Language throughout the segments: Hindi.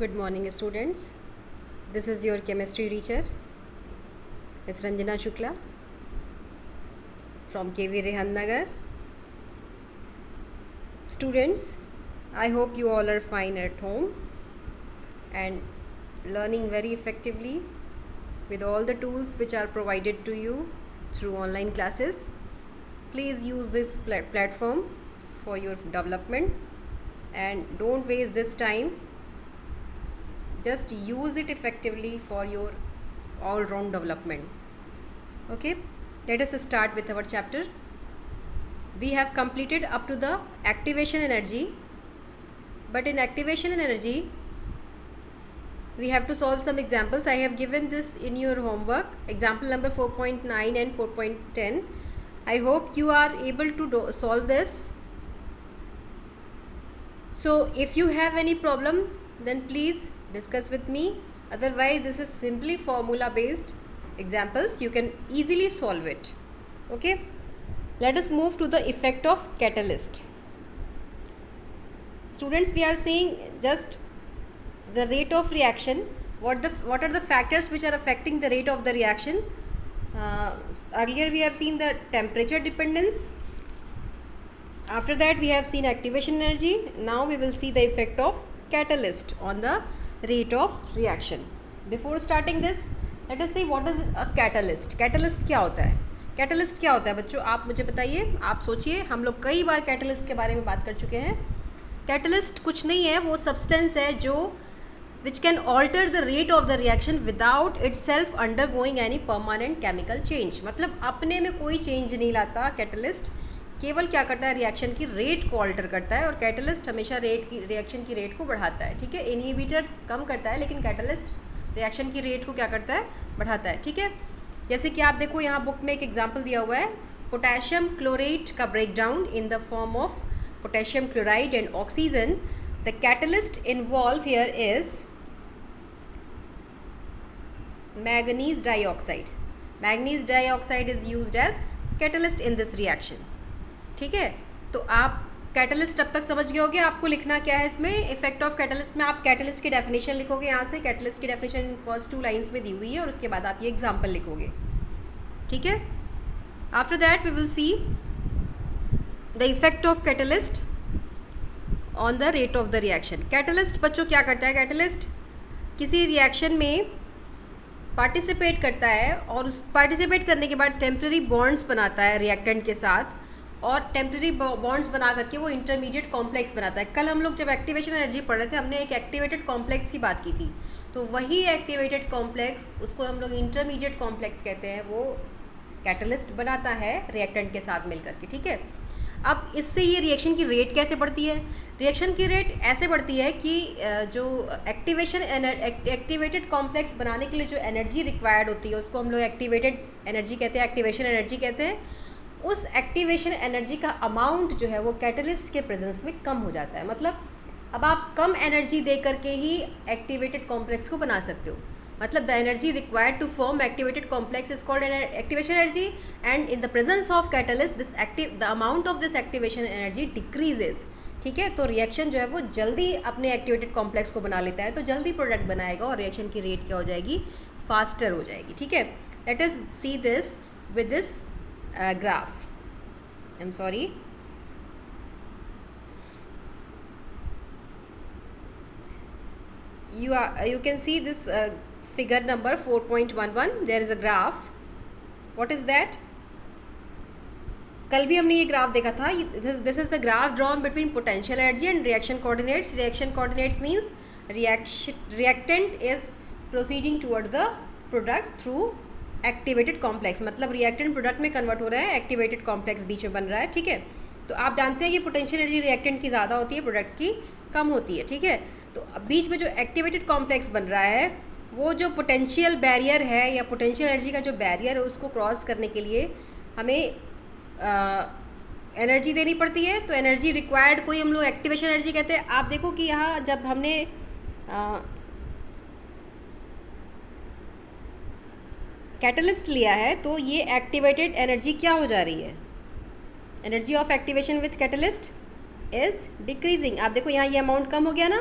Good morning, students. This is your chemistry teacher, Ms. Ranjana Shukla from KV Rehan Nagar. Students, I hope you all are fine at home and learning very effectively with all the tools which are provided to you through online classes. Please use this platform for your development and don't waste this time. Just use it effectively for your all-round development. Okay, let us start with our chapter. We have completed up to the activation energy, but in activation energy we have to solve some examples. I have given this in your homework, example number 4.9 and 4.10. I hope you are able to solve this. So if you have any problem, then please discuss with me. Otherwise, this is simply formula based examples. You can easily solve it. Okay, let us move to the effect of catalyst. Students, we are seeing just the rate of reaction. What are the factors which are affecting the rate of the reaction? Earlier we have seen the temperature dependence. After that we have seen activation energy. Now we will see the effect of catalyst on the rate of reaction. Before starting this, let us see what is a catalyst. Catalyst क्या होता है? Catalyst क्या होता है बच्चों, आप मुझे बताइए. आप सोचिए, हम लोग कई बार catalyst के बारे में बात कर चुके हैं. Catalyst कुछ नहीं है, वो substance है जो which can alter the rate of the reaction without itself undergoing any permanent chemical change. मतलब अपने में कोई change नहीं लाता catalyst, केवल क्या करता है, रिएक्शन की रेट को ऑल्टर करता है. और कैटलिस्ट हमेशा रिएक्शन की रेट को बढ़ाता है. ठीक है, इनहिबिटर कम करता है लेकिन कैटलिस्ट रिएक्शन की रेट को क्या करता है, बढ़ाता है. ठीक है, जैसे कि आप देखो यहाँ बुक में एक एग्जांपल दिया हुआ है, पोटेशियम क्लोरेट का break down in the form of potassium chloride and oxygen. The catalyst involve here is manganese dioxide. Manganese dioxide is used as catalyst in this reaction. ठीक है, तो आप कैटलिस्ट अब तक समझ गए होंगे. आपको लिखना क्या है इसमें, इफेक्ट ऑफ कैटलिस्ट में आप कैटलिस्ट की डेफिनेशन लिखोगे. यहाँ से कैटलिस्ट की डेफिनेशन फर्स्ट 2 लाइंस में दी हुई है और उसके बाद आप ये एग्जांपल लिखोगे. ठीक है, after that we will see the effect of catalyst on the rate of the reaction. Catalyst बच्चों क्या करता है, कैटलिस्ट किसी रिएक्शन में पार्टिसिपेट करता है और उस पार्टिसिपेट करने के बाद टेम्प्रेरी बॉन्ड्स बनाता है रिएक्टेंट के साथ, और टेम्प्रेरी बॉन्ड्स बना करके वो इंटरमीडिएट कॉम्प्लेक्स बनाता है. कल हम लोग जब एक्टिवेशन एनर्जी पढ़ रहे थे, हमने एक एक्टिवेटेड कॉम्प्लेक्स की बात की थी. तो वही एक्टिवेटेड कॉम्प्लेक्स, उसको हम लोग इंटरमीडिएट कॉम्प्लेक्स कहते हैं, वो कैटलिस्ट बनाता है रिएक्टेंट के साथ मिलकर के. ठीक है, अब इससे ये रिएक्शन की रेट कैसे बढ़ती है. रिएक्शन की रेट ऐसे बढ़ती है कि जो एक्टिवेटेड कॉम्प्लेक्स बनाने के लिए जो एनर्जी रिक्वायर्ड होती है उसको हम लोग एक्टिवेटेड एनर्जी कहते हैं, एक्टिवेशन एनर्जी कहते हैं. उस एक्टिवेशन एनर्जी का अमाउंट जो है वो कैटलिस्ट के प्रेजेंस में कम हो जाता है. मतलब अब आप कम एनर्जी दे करके ही एक्टिवेटेड कॉम्प्लेक्स को बना सकते हो. मतलब the energy required to form activated complex is called activation energy, and in the presence of catalyst the amount of this activation energy decreases. ठीक है, तो रिएक्शन जो है वो जल्दी अपने एक्टिवेटेड कॉम्प्लेक्स को बना लेता है, तो जल्दी प्रोडक्ट बनाएगा और रिएक्शन की रेट क्या हो जाएगी, फास्टर हो जाएगी. ठीक है, let us see this with this graph. I'm sorry. You can see this figure number 4.11. There is a graph. What is that? कल भी हमने ये ग्राफ देखा था. This is the graph drawn between potential energy and reaction coordinates. Reaction coordinates means reactant is proceeding toward the product through activated complex. मतलब रिएक्टेंट प्रोडक्ट में कन्वर्ट हो रहा है, एक्टिवेटेड कॉम्प्लेक्स बीच में बन रहा है. ठीक है, तो आप जानते हैं कि पोटेंशियल एनर्जी रिएक्टेंट की ज़्यादा होती है, प्रोडक्ट की कम होती है. ठीक है, तो बीच में जो एक्टिवेटेड कॉम्प्लेक्स बन रहा है वो जो पोटेंशियल बैरियर है या पोटेंशियल एनर्जी का जो बैरियर है उसको क्रॉस करने के लिए हमें एनर्जी देनी पड़ती है. तो एनर्जी रिक्वायर्ड कोई हम लोग एक्टिवेशन एनर्जी कहते हैं. आप देखो कि यहाँ जब हमने कैटलिस्ट लिया है तो ये एक्टिवेटेड एनर्जी क्या हो जा रही है, energy of activation with catalyst is decreasing. आप देखो यहाँ ये अमाउंट कम हो गया ना,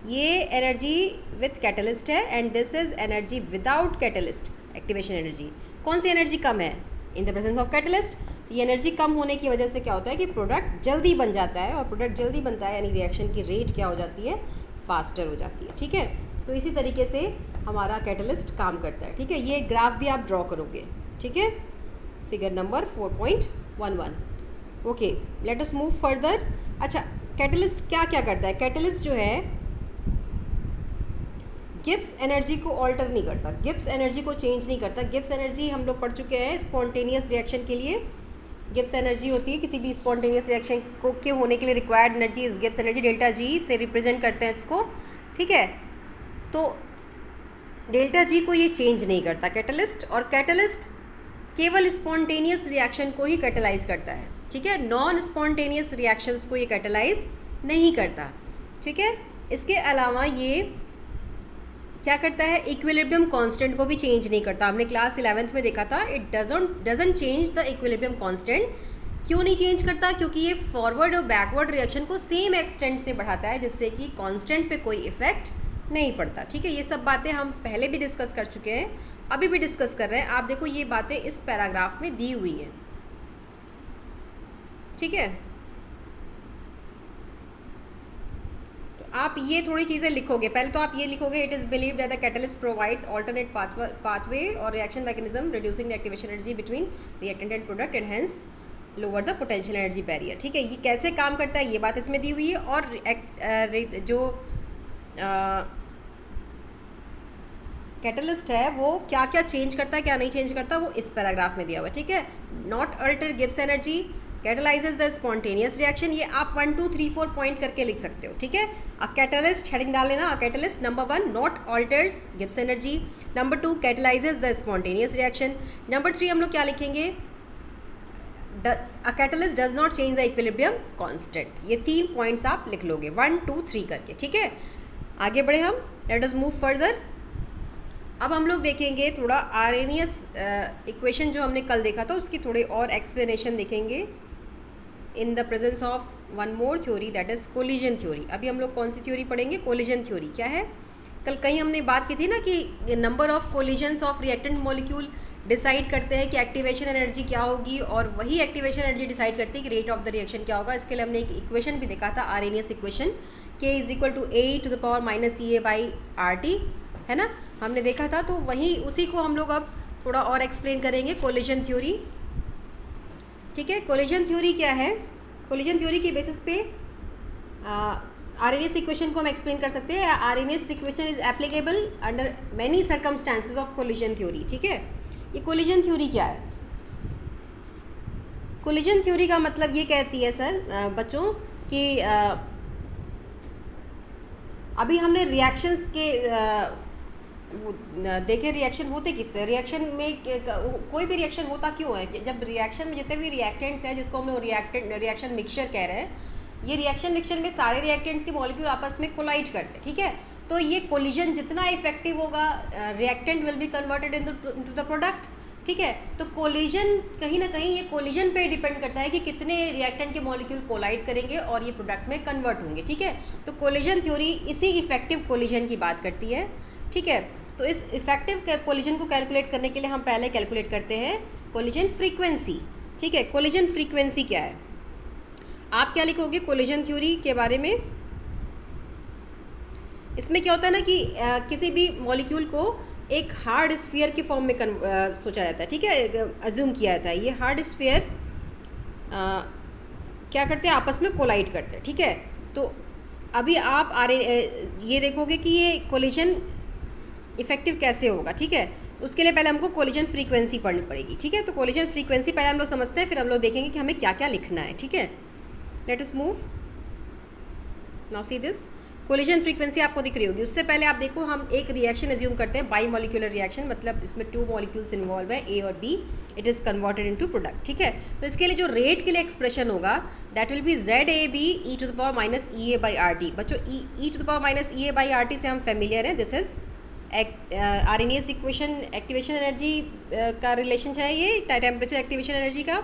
ये एनर्जी विथ कैटलिस्ट है and this is energy without catalyst, activation energy. कौन सी एनर्जी कम है? इन द प्रेजेंस ऑफ कैटलिस्ट। ये एनर्जी कम होने की वजह से क्या होता है कि प्रोडक्ट जल्दी बन जाता है, और प्रोडक्ट जल्दी बनता है यानी रिएक्शन की रेट क्या हो जाती है? फास्टर हो जाती है। ठीक है, तो इसी तरीके से हमारा कैटलिस्ट काम करता है। ठीक है, ये ग्राफ भी आप ड्रॉ करोगे। ठीक है, figure number 4.11। Okay, let us move further. अच्छा, कैटलिस्ट क्या क्या करता है? कैटलिस्ट जो है गिब्स एनर्जी को ऑल्टर नहीं करता, गिब्स एनर्जी को चेंज नहीं करता। गिब्स एनर्जी हम लोग पढ़ चुके हैं स्पॉन्टेनियस रिएक्शन के लिए। गिब्स एनर्जी होती है किसी भी स्पॉन्टेनियस रिएक्शन को के होने के लिए रिक्वायर्ड एनर्जी इस गिब्स एनर्जी, डेल्टा जी से रिप्रेजेंट करते हैं इसको। ठीक है, तो डेल्टा जी को ये चेंज नहीं करता कैटलिस्ट, और कैटलिस्ट केवल स्पॉन्टेनियस रिएक्शन को ही कैटलाइज करता है। ठीक है, नॉन स्पॉन्टेनियस रिएक्शंस को ये कैटलाइज नहीं करता। ठीक है, इसके अलावा ये क्या करता है? इक्विलिब्रियम कांस्टेंट को भी चेंज नहीं करता। हमने क्लास 11th में देखा था, it doesn't change the equilibrium constant. क्यों नहीं चेंज करता? क्योंकि ये फॉरवर्ड और बैकवर्ड रिएक्शन को सेम एक्सटेंट से बढ़ाता है, जिससे कि कांस्टेंट पे कोई इफेक्ट नहीं पड़ता। ठीक है, ये सब बातें हम पहले भी डिस्कस कर चुके हैं, अभी भी डिस्कस कर रहे हैं। आप देखो ये बातें इस पैराग्राफ में दी हुई हैं। ठीक है, आप ये थोड़ी चीज़ें लिखोगे। पहले तो आप ये लिखोगे, it is believe that the catalyst provides alternate pathway और reaction mechanism reducing the activation energy between reactant and product and hence lower the potential energy barrier. ठीक है, ये कैसे काम करता है ये बात इसमें दी हुई है, और जो कैटलिस्ट है वो क्या क्या चेंज करता है क्या नहीं चेंज करता वो इस पैराग्राफ में दिया हुआ है। ठीक है, not alter Gibbs energy, catalyses the spontaneous reaction. ये आप 1 2 3 4 पॉइंट करके लिख सकते हो। ठीक है, अ कैटलिस्ट हेडिंग डाल लेना। A catalyst number 1 not alters Gibbs energy, number 2 catalyses the spontaneous reaction, number 3 हम लोग क्या लिखेंगे? A catalyst does not change the equilibrium constant. ये 3 पॉइंट्स आप लिख लोगे 1 2 3 करके। ठीक है, आगे बढ़े हम, लेट अस मूव फर्दर। अब हम लोग देखेंगे थोड़ा आर्रेनियस इक्वेशन जो हमने कल देखा था उसकी थोड़ी और एक्सप्लेनेशन देखेंगे इन the presence of one more theory, that is collision theory. अभी हम लोग कौन सी थ्योरी पढ़ेंगे? Collision theory. क्या है? कल कहीं हमने बात की थी ना कि number of collisions of reactant molecule decide करते हैं कि एक्टिवेशन एनर्जी क्या होगी, और वही एक्टिवेशन एनर्जी डिसाइड करती है कि रेट ऑफ द रिएक्शन क्या होगा। इसके लिए हमने एक इक्वेशन भी देखा था, आर्रेनियस इक्वेशन, K = A⁻⁻ है ना, हमने देखा था। तो वही उसी को हम लोग अब थोड़ा और एक्सप्लेन करेंगे, कोलिजन थ्योरी। ठीक है, कोलिजन थ्योरी क्या है? कोलिजन थ्योरी के बेसिस पे आर्रेनियस इक्वेशन को हम एक्सप्लेन कर सकते हैं। Arrhenius equation is applicable under many circumstances of collision theory. ठीक है, ये कोलिजन थ्योरी क्या है? कोलिजन थ्योरी का मतलब ये कहती है सर बच्चों कि अभी हमने रिएक्शंस के वो देखे, रिएक्शन होते किससे? रिएक्शन में कोई भी रिएक्शन होता क्यों है? जब रिएक्शन में जितने भी रिएक्टेंट्स हैं, जिसको हम लोग रिएक्शन मिक्सचर कह रहे हैं, ये रिएक्शन मिक्सचर में सारे रिएक्टेंट्स के मॉलिक्यूल आपस में कोलाइड करते हैं। ठीक है, तो ये कोलिजन जितना इफेक्टिव होगा, reactant will be converted into the product. ठीक है, तो कोलिजन कहीं ना कहीं ये कोलिजन पे डिपेंड करता है कि कितने रिएक्टेंट के मॉलिक्यूल कोलाइड करेंगे और ये प्रोडक्ट में कन्वर्ट होंगे। ठीक है, तो कोलिजन थ्योरी इसी इफेक्टिव कोलिजन की बात करती है। ठीक है, तो इस इफेक्टिव कोलिजन को कैलकुलेट करने के लिए हम पहले कैलकुलेट करते हैं कोलिजन फ्रीक्वेंसी। ठीक है, कोलिजन फ्रीक्वेंसी क्या है? आप क्या लिखोगे कोलिजन थ्योरी के बारे में? इसमें क्या होता है ना कि किसी भी मॉलिक्यूल को एक हार्ड स्फीयर के फॉर्म में सोचा जाता है। ठीक है, अज्यूम किया जाता है ये हार्ड स्फीयर क्या करते हैं, आपस में कोलाइड करते हैं। ठीक है, तो अभी आप ये देखोगे कि ये कोलिजन इफेक्टिव कैसे होगा। ठीक है, उसके लिए पहले हमको कोलिजन फ्रीक्वेंसी पढ़नी पड़ेगी। ठीक है, तो कोलिजन फ्रीक्वेंसी पहले हम लोग समझते हैं, फिर हम लोग देखेंगे कि हमें क्या क्या लिखना है। ठीक है, let us move now see this. Collision frequency आपको दिख रही होगी। उससे पहले आप देखो, हम एक रिएक्शन एज्यूम करते हैं, बाई मॉलिक्यूलर रिएक्शन, मतलब इसमें 2 मॉलिक्यूल्स इन्वॉल्व है, A और B, it is converted into product. ठीक है, तो इसके लिए जो रेट के लिए एक्सप्रेशन होगा that will be ZAB e⁻⁻ बच्चों e⁻⁻ से हम फेमिलियर हैं। This is Arrhenius equation, activation energy का रिलेशन है ये टेम्परेचर एक्टिवेशन एनर्जी का।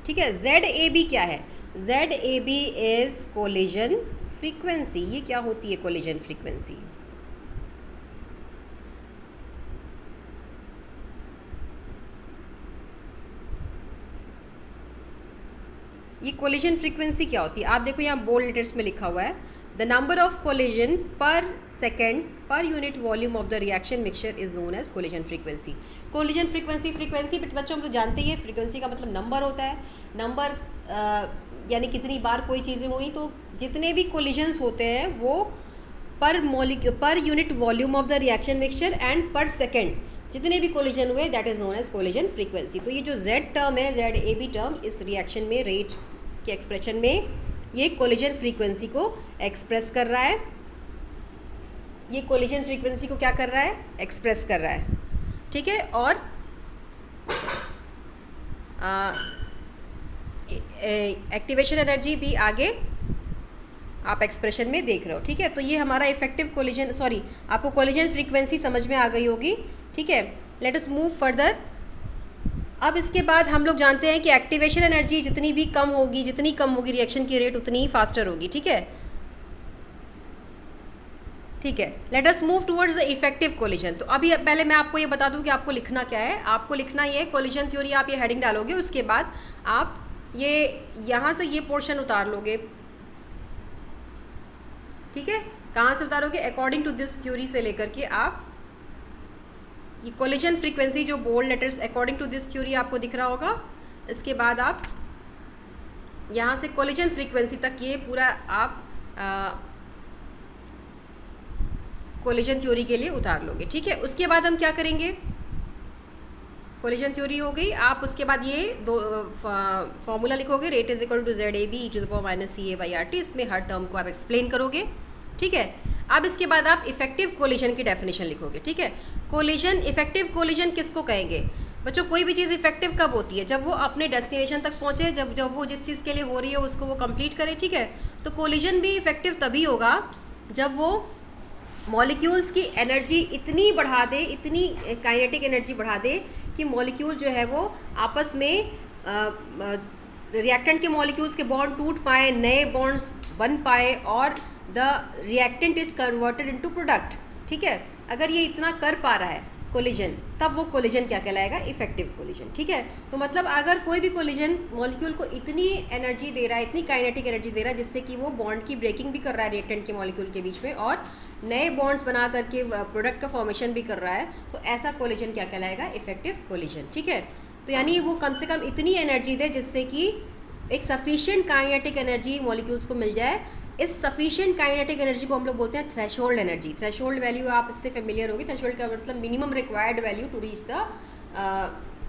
ठीक है, ZAB क्या है? ZAB इज कोलिजन फ्रीक्वेंसी, ये क्या होती है कोलिजन फ्रीक्वेंसी? ये कोलिजन फ्रीक्वेंसी क्या होती है? आप देखो यहाँ बोल्ड लेटर्स में लिखा हुआ है, the number of collision per second per unit volume of the reaction mixture is known as collision frequency. Collision frequency, frequency बच्चों हम तो जानते ही है, फ्रीक्वेंसी का मतलब नंबर होता है। नंबर यानी कितनी बार कोई चीज़ें हुई, तो जितने भी कोलिजन्स होते हैं वो per unit volume of the reaction mixture and per second जितने भी कोलिजन हुए that is known as collision frequency. तो ये जो Z टर्म है, ZAB टर्म, इस रिएक्शन में रेट के एक्सप्रेशन में ये कोलिजन फ्रीक्वेंसी को एक्सप्रेस कर रहा है। ये कोलिजन फ्रीक्वेंसी को क्या कर रहा है? एक्सप्रेस कर रहा है, ठीक है। और एक्टिवेशन एनर्जी भी आगे आप एक्सप्रेशन में देख रहे हो, ठीक है। तो ये हमारा इफेक्टिव कोलिजन, सॉरी, आपको कोलिजन फ्रीक्वेंसी समझ में आ गई होगी, ठीक है। Let us move further. अब इसके बाद हम लोग जानते हैं कि एक्टिवेशन एनर्जी जितनी कम होगी रिएक्शन की रेट उतनी ही फास्टर होगी, ठीक है, ठीक है। Let us move towards the effective collision. तो अभी पहले मैं आपको ये बता दूं कि आपको लिखना क्या है। आपको लिखना ये कोलिजन थ्योरी, आप ये हेडिंग डालोगे, उसके बाद आप ये यहाँ से ये पोर्शन उतार लोगे, ठीक है। कहाँ से उतारोगे? अकॉर्डिंग टू दिस थ्योरी से लेकर के आप ये कोलिजन फ्रीक्वेंसी, जो bold letters according to this theory आपको दिख रहा होगा, इसके बाद आप यहाँ से कोलिजन फ्रीक्वेंसी तक ये पूरा आप कोलिजन थ्योरी के लिए उतार लोगे, ठीक है। उसके बाद हम क्या करेंगे? कोलिजन थ्योरी हो गई, आप उसके बाद ये दो फॉर्मूला लिखोगे, rate is equal to ZAB e⁻CA/RT। इसमें हर टर्म को आप एक्सप्लेन करोगे, ठीक है। अब इसके बाद आप इफेक्टिव कोलिजन की डेफिनेशन लिखोगे, ठीक है। कोलिजन, इफेक्टिव कोलिजन किसको कहेंगे बच्चों? कोई भी चीज़ इफेक्टिव कब होती है? जब वो अपने डेस्टिनेशन तक पहुँचे, जब वो जिस चीज़ के लिए हो रही है उसको वो कंप्लीट करे, ठीक है। तो कोलिजन भी इफेक्टिव तभी होगा जब वो मॉलिक्यूल्स की एनर्जी इतनी बढ़ा दे, इतनी काइनेटिक एनर्जी बढ़ा दे कि मॉलिक्यूल जो है वो आपस में रिएक्टेंट के मॉलिक्यूल्स के बॉन्ड टूट पाए, नए बॉन्ड्स बन पाए और the reactant is converted into product, ठीक है। अगर ये इतना कर पा रहा है कोलिजन, तब वो कोलिजन क्या कहलाएगा? इफेक्टिव कोलिजन, ठीक है। तो मतलब अगर कोई भी कोलिजन मॉलिक्यूल को इतनी एनर्जी दे रहा है, इतनी काइनेटिक एनर्जी दे रहा है जिससे कि वो बॉन्ड की ब्रेकिंग भी कर रहा है रिएक्टेंट के मॉलिक्यूल के बीच में और नए बॉन्ड्स बना करके प्रोडक्ट का फॉर्मेशन भी कर रहा है, तो ऐसा कोलिजन क्या कहलाएगा? इफेक्टिव कोलिजन, ठीक है। तो यानी वो कम से कम इतनी एनर्जी दे जिससे कि एक सफिशिएंट काइनेटिक एनर्जी मॉलिक्यूल्स को मिल जाए। इस सफिशिएंट काइनेटिक एनर्जी को हम लोग बोलते हैं थ्रेशोल्ड एनर्जी। थ्रेशोल्ड वैल्यू आप इससे फेमिलियर होगी। थ्रेशोल्ड का मतलब minimum required value to reach the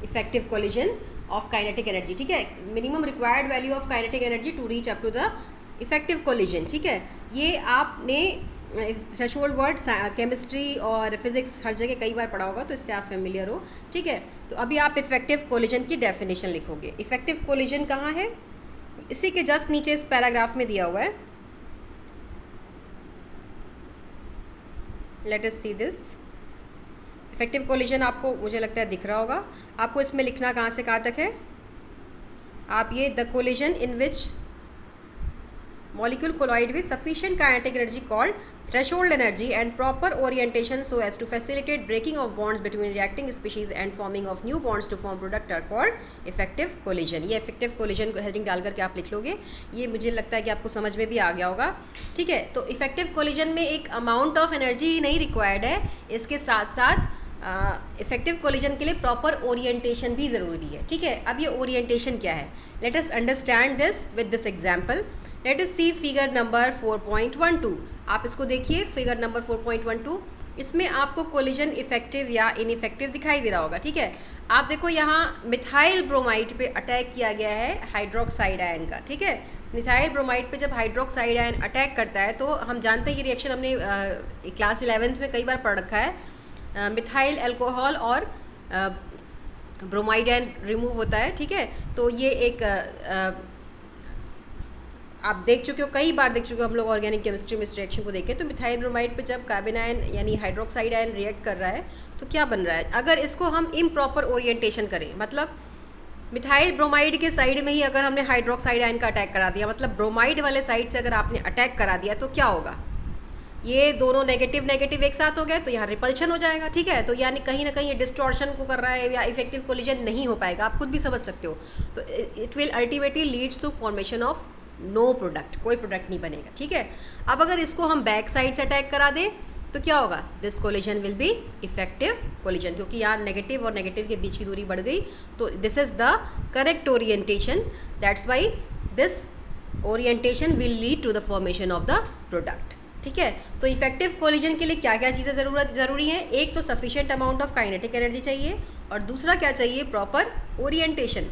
effective collision of kinetic energy, ठीक है। Minimum required value of kinetic energy to reach up to the effective collision, ठीक है। ये आपने थ्रेशोल्ड वर्ड केमिस्ट्री और फिजिक्स हर जगह कई बार पढ़ा होगा, तो इससे आप फेमिलियर हो, ठीक है। तो अभी आप इफेक्टिव कोलिजन की डेफिनेशन लिखोगे। इफेक्टिव कोलिजन कहाँ है? इसी के जस्ट नीचे इस पैराग्राफ में दिया हुआ है। Let us see this. Effective collision आपको, मुझे लगता है, दिख रहा होगा। आपको इसमें लिखना कहाँ से कहाँ तक है? आप ये the collision in which molecule collide with sufficient kinetic energy called threshold energy and proper orientation so as to facilitate breaking of bonds between reacting species and forming of new bonds to form product are called effective collision। ये effective collision को हेडिंग डाल करके आप लिख लोगे। ये मुझे लगता है कि आपको समझ में भी आ गया होगा, ठीक है। तो effective collision में एक amount of energy नहीं रिक्वायर्ड है, इसके साथ साथ इफेक्टिव कोलिजन के लिए प्रॉपर ओरिएंटेशन भी ज़रूरी है, ठीक है। अब ये ओरिएंटेशन क्या है? Let us understand this with this example. Let us see figure number 4.12। आप इसको देखिए, फिगर नंबर 4.12। इसमें आपको कोलिजन इफेक्टिव या इनइफेक्टिव दिखाई दे रहा होगा, ठीक है। आप देखो यहाँ मिथाइल ब्रोमाइड पे अटैक किया गया है हाइड्रोक्साइड आयन का, ठीक है। मिथाइल ब्रोमाइड पे जब हाइड्रोक्साइड आयन अटैक करता है तो हम जानते हैं ये रिएक्शन हमने क्लास 11th में कई बार पढ़ रखा है। मिथाइल अल्कोहल और ब्रोमाइड आयन रिमूव होता है, ठीक है। तो ये एक आप देख चुके हो, कई बार देख चुके हो हम लोग ऑर्गेनिक केमिस्ट्री में इस रिएक्शन को देखें। तो मिथाइल ब्रोमाइड पे जब कार्बन आयन यानी हाइड्रोक्साइड आयन रिएक्ट कर रहा है तो क्या बन रहा है? अगर इसको हम इम्प्रॉपर ओरिएंटेशन करें, मतलब मिथाइल ब्रोमाइड के साइड में ही अगर हमने हाइड्रोक्साइड आयन का अटैक करा दिया, मतलब ब्रोमाइड वाले साइड से अगर आपने अटैक करा दिया तो क्या होगा, ये दोनों नेगेटिव नेगेटिव एक साथ हो गए तो यहाँ रिपल्शन हो जाएगा, ठीक है। तो यानी कहीं ना कहीं ये डिस्टॉर्शन को कर रहा है या इफेक्टिव कोलिजन नहीं हो पाएगा, आप खुद भी समझ सकते हो। तो it will ultimately leads to formation of no product, कोई प्रोडक्ट नहीं बनेगा, ठीक है। अब अगर इसको हम बैक साइड से अटैक करा दें तो क्या होगा, this collision will be effective collision, क्योंकि यहाँ नेगेटिव और नेगेटिव के बीच की दूरी बढ़ गई। तो this is the correct orientation, that's why this orientation will lead to the formation of the product, ठीक है। तो इफेक्टिव कोलिजन के लिए क्या क्या चीज़ें ज़रूरी हैं, एक तो sufficient amount of kinetic energy चाहिए, और दूसरा क्या चाहिए, प्रॉपर ओरिएंटेशन,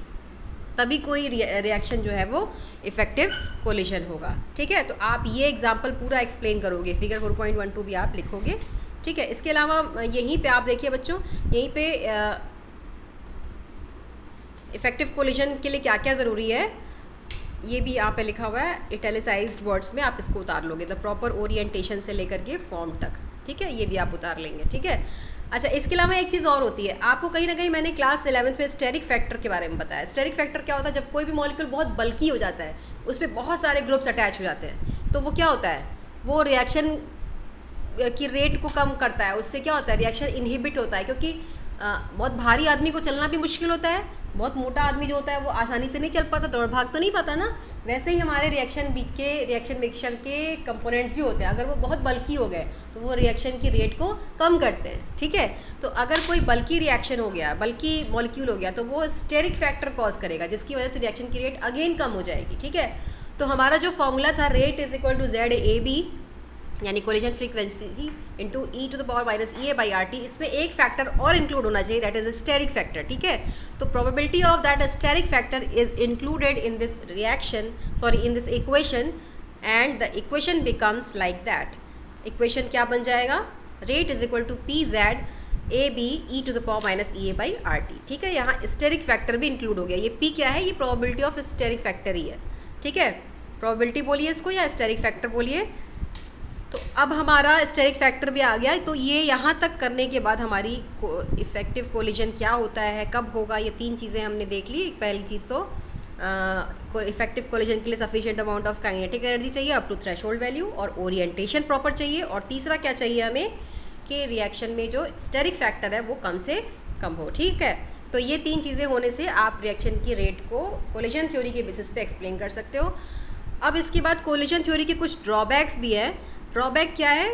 तभी कोई रिएक्शन जो है वो इफेक्टिव कोलिजन होगा, ठीक है। तो आप ये एग्जांपल पूरा एक्सप्लेन करोगे, फिगर 4.12 भी आप लिखोगे, ठीक है। इसके अलावा यहीं पे आप देखिए बच्चों, यहीं पे इफेक्टिव कोलिजन के लिए क्या क्या ज़रूरी है ये भी यहाँ पे लिखा हुआ है इटैलिसाइज्ड वर्ड्स में, आप इसको उतार लोगे, द प्रॉपर ओरिएंटेशन से लेकर के फॉर्म तक, ठीक है, ये भी आप उतार लेंगे, ठीक है। अच्छा, इसके अलावा एक चीज़ और होती है, आपको कहीं ना कहीं मैंने क्लास 11th में स्टेरिक फैक्टर के बारे में बताया। स्टेरिक फैक्टर क्या होता है, जब कोई भी मॉलिक्यूल बहुत बल्की हो जाता है, उस पर बहुत सारे ग्रुप्स अटैच हो जाते हैं, तो वो क्या होता है, वो रिएक्शन की रेट को कम करता है, उससे क्या होता है, रिएक्शन इनहिबिट होता है, क्योंकि बहुत भारी आदमी को चलना भी मुश्किल होता है, बहुत मोटा आदमी जो होता है वो आसानी से नहीं चल पाता, दौड़ भाग तो नहीं पाता ना। वैसे ही हमारे रिएक्शन मिक्सचर के कंपोनेंट्स भी होते हैं, अगर वो बहुत बल्की हो गए तो वो रिएक्शन की रेट को कम करते हैं, ठीक है। तो अगर कोई बल्की रिएक्शन हो गया, बल्की मॉलिक्यूल हो गया, तो वो स्टेरिक फैक्टर कॉज करेगा, जिसकी वजह से रिएक्शन की रेट अगेन कम हो जाएगी, ठीक है। तो हमारा जो फॉर्मूला था, rate is equal to ZAB, यानी कोलिजन फ्रीक्वेंसी इंटू e⁻⁻⁸ इसमें एक फैक्टर और इंक्लूड होना चाहिए, दैट इज स्टेरिक फैक्टर, ठीक है। तो probability of that steric factor is included in this reaction, in this equation, and the equation becomes like that. Equation क्या बन जाएगा, rate is equal to PZAB e⁻⁻⁸, ठीक है। यहाँ स्टेरिक फैक्टर भी इंक्लूड हो गया, ये P क्या है, ये प्रोबेबिलिटी ऑफ स्टेरिक फैक्टर ही है, ठीक है। प्रोबेबिलिटी बोलिए इसको या स्टेरिक फैक्टर बोलिए। तो अब हमारा स्टेरिक फैक्टर भी आ गया, तो ये यहाँ तक करने के बाद हमारी इफेक्टिव कोलिजन क्या होता है, कब होगा, ये तीन चीज़ें हमने देख ली। पहली चीज़ तो इफेक्टिव कोलिजन के लिए sufficient amount of kinetic energy चाहिए अप टू थ्रेशोल्ड वैल्यू, और ओरिएंटेशन प्रॉपर चाहिए, और तीसरा क्या चाहिए हमें कि रिएक्शन में जो स्टेरिक फैक्टर है वो कम से कम हो, ठीक है। तो ये तीन चीज़ें होने से आप रिएक्शन की रेट को कोलिजन थ्योरी के बेसिस पे एक्सप्लेन कर सकते हो। अब इसके बाद कोलिजन थ्योरी के कुछ ड्रॉबैक्स भी है। ड्रॉबैक क्या है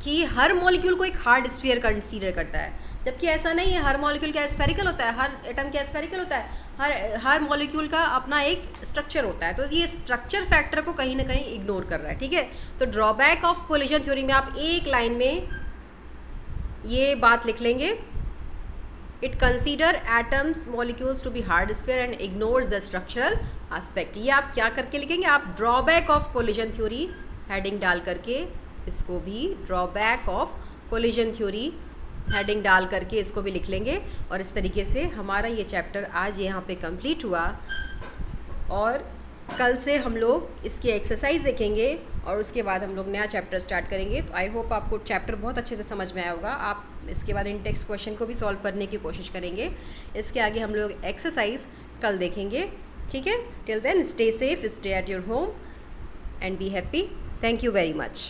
कि हर मॉलिक्यूल को एक हार्ड स्फीयर कंसीडर करता है, जबकि ऐसा नहीं है। हर मॉलिक्यूल क्या स्फेरिकल होता है, हर एटम क्या स्फेरिकल होता है, हर मॉलिक्यूल का अपना एक स्ट्रक्चर होता है। तो ये स्ट्रक्चर फैक्टर को कहीं ना कहीं इग्नोर कर रहा है, ठीक है। तो ड्रॉबैक ऑफ कोलिजन थ्योरी में आप एक लाइन में ये बात लिख लेंगे, it consider atoms molecules to be hard sphere and ignores the structural aspect. ये आप क्या करके लिखेंगे, आप drawback of collision theory heading डाल करके इसको भी drawback of collision theory heading डाल करके इसको भी लिख लेंगे। और इस तरीके से हमारा ये चैप्टर आज यहाँ पे कंप्लीट हुआ, और कल से हम लोग इसकी एक्सरसाइज देखेंगे और उसके बाद हम लोग नया चैप्टर स्टार्ट करेंगे। तो आई होप आपको चैप्टर बहुत अच्छे से समझ में आया होगा। आप इसके बाद इन टेक्स्ट क्वेश्चन को भी सॉल्व करने की कोशिश करेंगे। इसके आगे हम लोग एक्सरसाइज कल देखेंगे, ठीक है। Till then stay safe, stay at your home and be happy. Thank you very much.